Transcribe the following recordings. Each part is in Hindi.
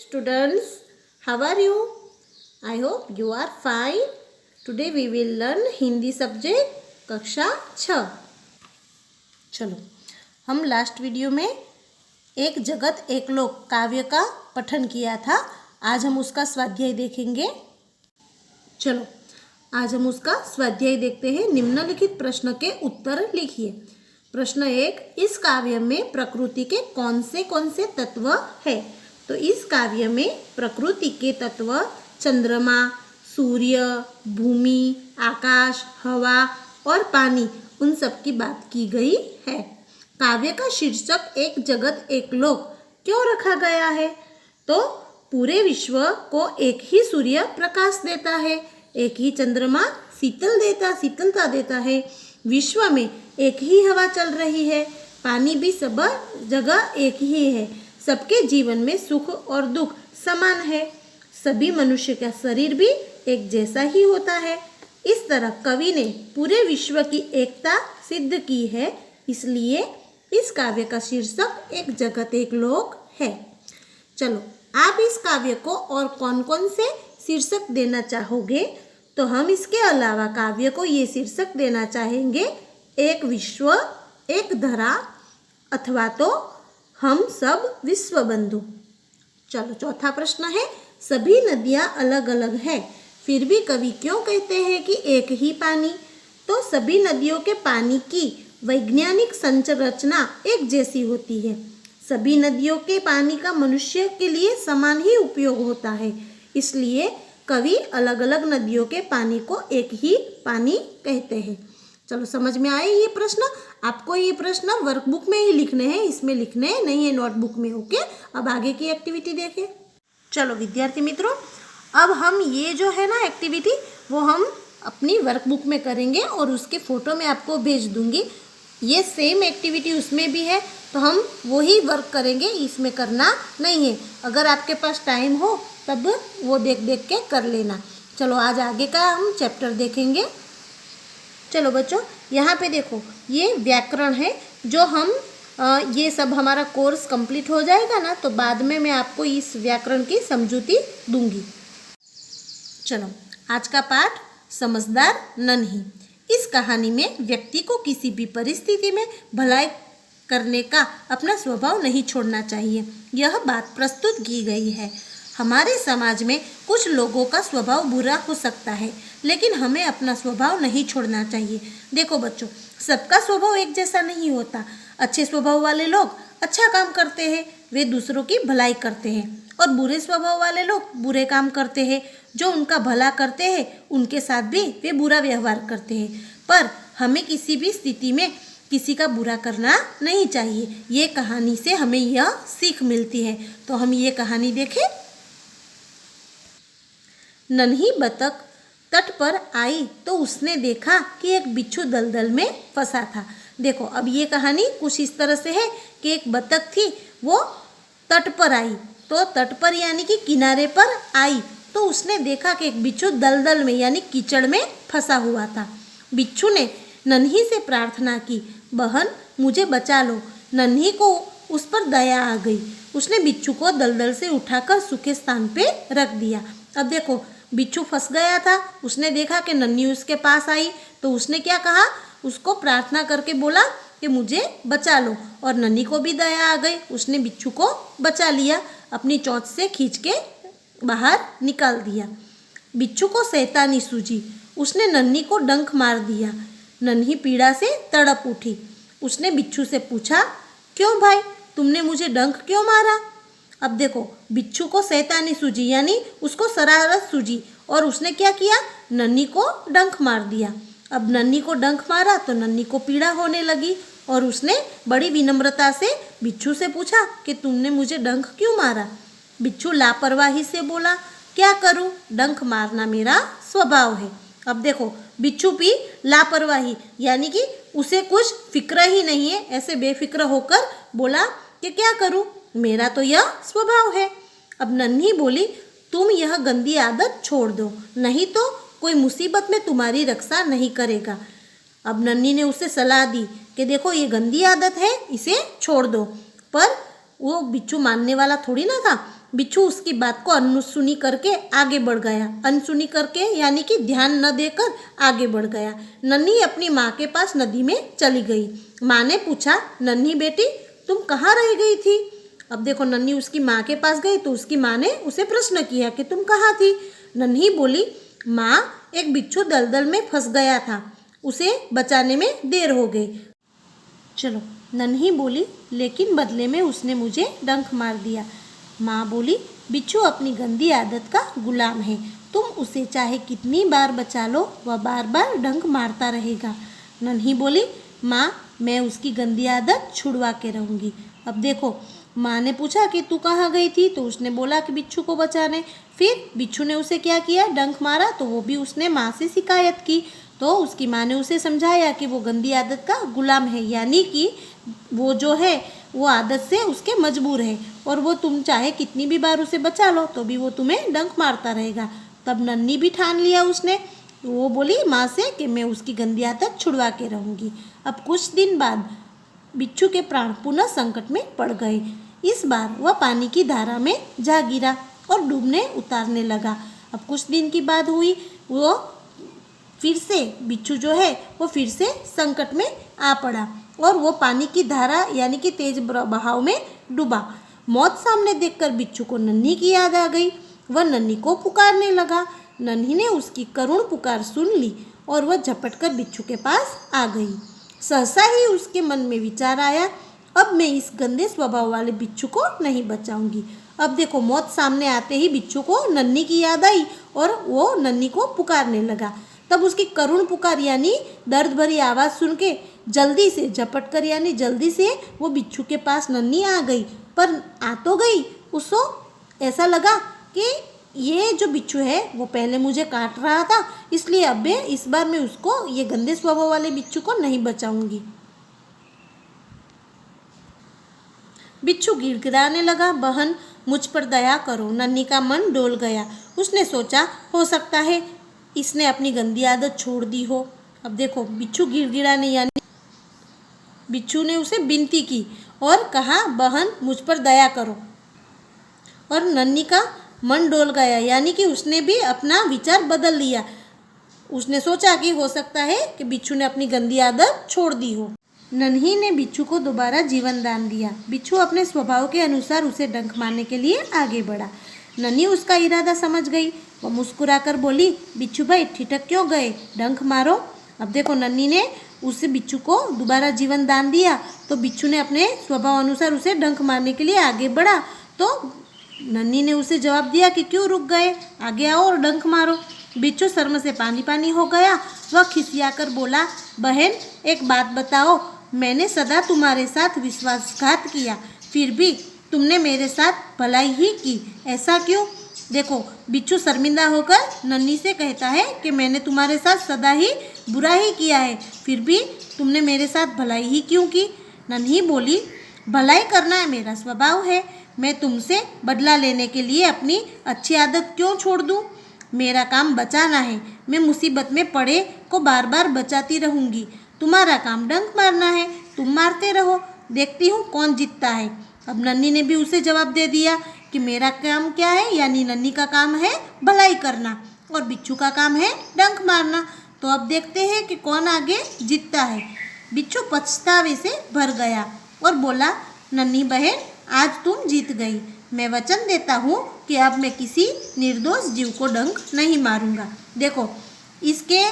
Students, how are you? I hope you are fine. Today we will learn Hindi subject कक्षा 6। चलो, हम लास्ट वीडियो में एक जगत एक लोक काव्य का पठन किया था। आज हम उसका स्वाध्याय देखेंगे। चलो, आज हम उसका स्वाध्याय देखते हैं। निम्नलिखित प्रश्न के उत्तर लिखिए। प्रश्न 1, इस काव्य में प्रकृति के कौन से तत्व है? तो इस काव्य में प्रकृति के तत्व चंद्रमा, सूर्य, भूमि, आकाश, हवा और पानी, उन सब की बात की गई है। काव्य का शीर्षक एक जगत एक लोक क्यों रखा गया है? तो पूरे विश्व को एक ही सूर्य प्रकाश देता है, एक ही चंद्रमा शीतलता देता है, विश्व में एक ही हवा चल रही है, पानी भी सब जगह एक ही है, सबके जीवन में सुख और दुख समान है, सभी मनुष्य का शरीर भी एक जैसा ही होता है। इस तरह कवि ने पूरे विश्व की एकता सिद्ध की है, इसलिए इस काव्य का शीर्षक एक जगत एक लोक है। चलो, आप इस काव्य को और कौन कौन से शीर्षक देना चाहोगे? तो हम इसके अलावा काव्य को ये शीर्षक देना चाहेंगे, एक विश्व एक धरा, अथवा तो हम सब विश्व बंधु। चलो, चौथा प्रश्न है, सभी नदियाँ अलग अलग है, फिर भी कवि क्यों कहते हैं कि एक ही पानी? तो सभी नदियों के पानी की वैज्ञानिक संरचना एक जैसी होती है। सभी नदियों के पानी का मनुष्य के लिए समान ही उपयोग होता है, इसलिए कवि अलग अलग नदियों के पानी को एक ही पानी कहते हैं। चलो, समझ में आए ये प्रश्न? आपको ये प्रश्न वर्कबुक में ही लिखने हैं, इसमें लिखने नहीं है नोटबुक में। ओके, अब आगे की एक्टिविटी देखें। चलो विद्यार्थी मित्रों, अब हम ये जो है ना एक्टिविटी, वो हम अपनी वर्कबुक में करेंगे और उसके फ़ोटो मैं आपको भेज दूँगी। ये सेम एक्टिविटी उसमें भी है, तो हम वही वर्क करेंगे, इसमें करना नहीं है। अगर आपके पास टाइम हो तब वो देख देख के कर लेना। चलो, आज आगे का हम चैप्टर देखेंगे। चलो बच्चों, यहाँ पे देखो, ये व्याकरण है। जो हम ये सब हमारा कोर्स कंप्लीट हो जाएगा ना, तो बाद में मैं आपको इस व्याकरण की समझूती दूंगी। चलो, आज का पाठ समझदार नन्ही। इस कहानी में व्यक्ति को किसी भी परिस्थिति में भलाई करने का अपना स्वभाव नहीं छोड़ना चाहिए, यह बात प्रस्तुत की गई है। हमारे समाज में कुछ लोगों का स्वभाव बुरा हो सकता है, लेकिन हमें अपना स्वभाव नहीं छोड़ना चाहिए। देखो बच्चों, सबका स्वभाव एक जैसा नहीं होता। अच्छे स्वभाव वाले लोग अच्छा काम करते हैं, वे दूसरों की भलाई करते हैं, और बुरे स्वभाव वाले लोग बुरे काम करते हैं, जो उनका भला करते हैं उनके साथ भी वे बुरा व्यवहार करते हैं। पर हमें किसी भी स्थिति में किसी का बुरा करना नहीं चाहिए। ये कहानी से हमें यह सीख मिलती है। तो हम ये कहानी देखें। नन्ही बतख तट पर आई तो उसने देखा कि एक बिच्छू दलदल में फंसा था। देखो, अब ये कहानी कुछ इस तरह से है कि एक बतख थी, वो तट पर आई, तो तट पर यानी कि किनारे पर आई, तो उसने देखा कि एक बिच्छू दलदल में यानी कीचड़ में फंसा हुआ था। बिच्छू ने नन्ही से प्रार्थना की, बहन मुझे बचा लो। नन्ही को उस पर दया आ गई। उसने बिच्छू को दलदल से उठाकर सूखे स्थान पे रख दिया। अब देखो, बिच्छू फंस गया था, उसने देखा कि नन्ही उसके पास आई, तो उसने क्या कहा, उसको प्रार्थना करके बोला कि मुझे बचा लो, और नन्ही को भी दया आ गई, उसने बिच्छू को बचा लिया, अपनी चोंच से खींच के बाहर निकाल दिया। बिच्छू को शैतानी सूझी, उसने नन्ही को डंक मार दिया। नन्ही पीड़ा से तड़प उठी। उसने बिच्छू से पूछा, क्यों भाई, तुमने मुझे डंक क्यों मारा? अब देखो, बिच्छू को शैतानी सूझी यानी उसको शरारत सूझी, और उसने क्या किया, नन्ही को डंक मार दिया। अब नन्ही को डंक मारा तो नन्ही को पीड़ा होने लगी, और उसने बड़ी विनम्रता से बिच्छू से पूछा कि तुमने मुझे डंक क्यों मारा? बिच्छू लापरवाही से बोला, क्या करूं, डंक मारना मेरा स्वभाव है। अब देखो, बिच्छू भी लापरवाही यानी कि उसे कुछ फिक्र ही नहीं है, ऐसे बेफिक्र होकर बोला कि क्या करूं, मेरा तो यह स्वभाव है। अब नन्ही बोली, तुम यह गंदी आदत छोड़ दो, नहीं तो कोई मुसीबत में तुम्हारी रक्षा नहीं करेगा। अब नन्ही ने उसे सलाह दी कि देखो, ये गंदी आदत है, इसे छोड़ दो। पर वो बिच्छू मानने वाला थोड़ी ना था, बिच्छू उसकी बात को अनसुनी करके आगे बढ़ गया। अनसुनी करके यानी कि ध्यान न देकर आगे बढ़ गया। नन्ही अपनी माँ के पास नदी में चली गई। माँ ने पूछा, नन्ही बेटी तुम कहाँ रह गई थी? अब देखो नन्ही उसकी माँ के पास गई तो उसकी माँ ने उसे प्रश्न किया कि तुम कहाँ थी? नन्ही बोली, माँ एक बिच्छू दलदल में फंस गया था, उसे बचाने में देर हो गई। चलो, नन्ही बोली, लेकिन बदले में उसने मुझे डंक मार दिया। माँ बोली, बिच्छू अपनी गंदी आदत का गुलाम है, तुम उसे चाहे कितनी बार बचा लो वह बार बार डंक मारता रहेगा। नन्ही बोली, माँ मैं उसकी गंदी आदत छुड़वा के रहूँगी। अब देखो माँ ने पूछा कि तू कहाँ गई थी, तो उसने बोला कि बिच्छू को बचाने। फिर बिच्छू ने उसे क्या किया, डंक मारा, तो वो भी उसने माँ से शिकायत की। तो उसकी माँ ने उसे समझाया कि वो गंदी आदत का गुलाम है, यानी कि वो जो है वो आदत से उसके मजबूर है और वो तुम चाहे कितनी भी बार उसे बचा लो तो भी वो तुम्हें डंक मारता रहेगा। तब नन्ही भी ठान लिया उसने, वो बोली माँ से कि मैं उसकी गंदी आदत छुड़वा के रहूँगी। अब कुछ दिन बाद बिच्छू के प्राण पुनः संकट में पड़ गए। इस बार वह पानी की धारा में जा गिरा और डूबने उतारने लगा। अब कुछ दिन की बात हुई, वो फिर से बिच्छू जो है वो फिर से संकट में आ पड़ा और वो पानी की धारा यानी कि तेज बहाव में डूबा। मौत सामने देखकर बिच्छू को नन्ही की याद आ गई। वह नन्ही को पुकारने लगा। नन्ही ने उसकी करुण पुकार सुन ली और वह झपट कर बिच्छू के पास आ गई। सहसा ही उसके मन में विचार आया, अब मैं इस गंदे स्वभाव वाले बिच्छू को नहीं बचाऊंगी। अब देखो मौत सामने आते ही बिच्छू को नन्ही की याद आई और वो नन्ही को पुकारने लगा। तब उसकी करुण पुकार यानी दर्द भरी आवाज़ सुन के जल्दी से झपट कर यानी जल्दी से वो बिच्छू के पास नन्ही आ गई। पर आ तो गई, उसको ऐसा लगा कि ये जो बिच्छू है वो पहले मुझे काट रहा था, इसलिए अब मैं इस बार मैं उसको ये गंदे स्वभाव वाले बिच्छू को नहीं बचाऊंगी। बिच्छू गिड़गिड़ाने लगा, बहन मुझ पर दया करो। नन्ही का मन डोल गया। उसने सोचा हो सकता है इसने अपनी गंदी आदत छोड़ दी हो। अब देखो बिच्छू गिड़गिड़ाने यानी बिच्छू ने उसे विनती की और कहा, बहन मुझ पर दया करो। और नन्ही का मन डोल गया यानी कि उसने भी अपना विचार बदल लिया। उसने सोचा कि हो सकता है कि बिच्छू ने अपनी गंदी आदत छोड़ दी हो। नन्ही ने बिच्छू को दोबारा जीवन दान दिया। बिच्छू अपने स्वभाव के अनुसार उसे डंक मारने के लिए आगे बढ़ा। नन्ही उसका इरादा समझ गई। वह मुस्कुराकर बोली, बिच्छू भाई ठिठक क्यों गए, डंक मारो। अब देखो नन्ही ने उस बिच्छू को दोबारा जीवन दान दिया तो बिच्छू ने अपने स्वभाव अनुसार उसे डंक मारने के लिए आगे बढ़ा। तो नन्ही ने उसे जवाब दिया कि क्यों रुक गए, आगे आओ और डंक मारो। बिच्छू शर्म से पानी पानी हो गया। वह खिसियाकर बोला, बहन एक बात बताओ, मैंने सदा तुम्हारे साथ विश्वासघात किया, फिर भी तुमने मेरे साथ भलाई ही की, ऐसा क्यों? देखो बिच्छू शर्मिंदा होकर नन्ही से कहता है कि मैंने तुम्हारे साथ सदा ही बुरा ही किया है, फिर भी तुमने मेरे साथ भलाई ही क्यों की? नन्ही बोली, भलाई करना मेरा स्वभाव है, मैं तुमसे बदला लेने के लिए अपनी अच्छी आदत क्यों छोड़ दूँ? मेरा काम बचाना है, मैं मुसीबत में पड़े को बार बार बचाती रहूँगी। तुम्हारा काम डंक मारना है, तुम मारते रहो, देखती हूँ कौन जीतता है। अब नन्ही ने भी उसे जवाब दे दिया कि मेरा काम क्या है, यानी नन्ही का काम है भलाई करना और बिच्छू का काम है डंक मारना। तो अब देखते हैं कि कौन आगे जीतता है। बिच्छू पछतावे से भर गया और बोला, नन्ही बहन आज तुम जीत गई, मैं वचन देता हूँ कि अब मैं किसी निर्दोष जीव को डंक नहीं मारूंगा। देखो इसके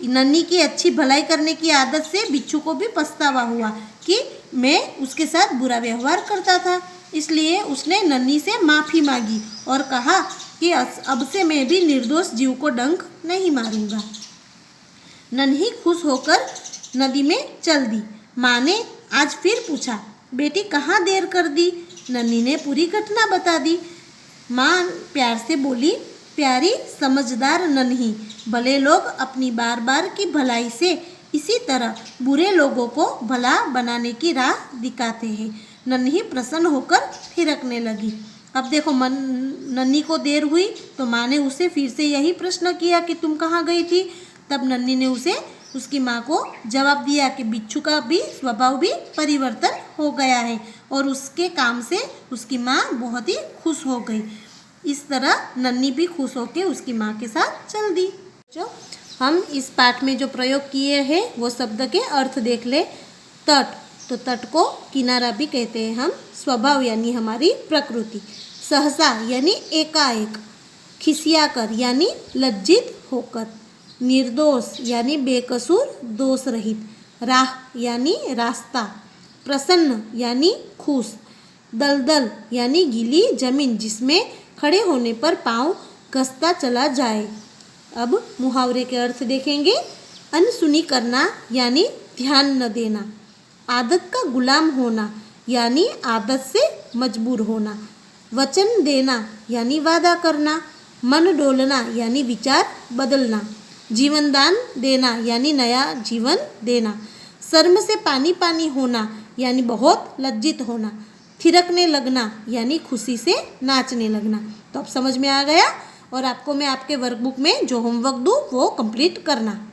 नन्ही की अच्छी भलाई करने की आदत से बिच्छू को भी पछतावा हुआ कि मैं उसके साथ बुरा व्यवहार करता था, इसलिए उसने नन्ही से माफ़ी मांगी और कहा कि अब से मैं भी निर्दोष जीव को डंक नहीं मारूंगा। नन्ही खुश होकर नदी में चल दी। माँ ने आज फिर पूछा, बेटी कहाँ देर कर दी? नन्ही ने पूरी घटना बता दी। माँ प्यार से बोली, प्यारी समझदार नन्ही, भले लोग अपनी बार बार की भलाई से इसी तरह बुरे लोगों को भला बनाने की राह दिखाते हैं। नन्ही प्रसन्न होकर थिरकने लगी। अब देखो नन्ही को देर हुई तो माँ ने उसे फिर से यही प्रश्न किया कि तुम कहाँ गई थी? तब नन्ही ने उसे उसकी माँ को जवाब दिया कि बिच्छू का भी स्वभाव भी परिवर्तन हो गया है और उसके काम से उसकी माँ बहुत ही खुश हो गई। इस तरह नन्ही भी खुश होकर उसकी माँ के साथ चल दी। जो हम इस पाठ में जो प्रयोग किए हैं वो शब्द के अर्थ देख ले। तट, तो तट को किनारा भी कहते हैं हम। स्वभाव यानी हमारी प्रकृति। सहसा यानी एकाएक। खिसियाकर यानी लज्जित होकर। निर्दोष यानी बेकसूर, दोष रहित। राह यानी रास्ता। प्रसन्न यानी खुश। दलदल यानी गीली जमीन जिसमें खड़े होने पर पाँव घसता चला जाए। अब मुहावरे के अर्थ देखेंगे। अनसुनी करना यानी ध्यान न देना। आदत का गुलाम होना यानी आदत से मजबूर होना। वचन देना यानी वादा करना। मन डोलना यानी विचार बदलना। जीवन दान देना यानी नया जीवन देना। शर्म से पानी पानी होना यानी बहुत लज्जित होना। थिरकने लगना यानी खुशी से नाचने लगना। तो अब समझ में आ गया और आपको मैं आपके वर्कबुक में जो होमवर्क दूँ वो कंप्लीट करना।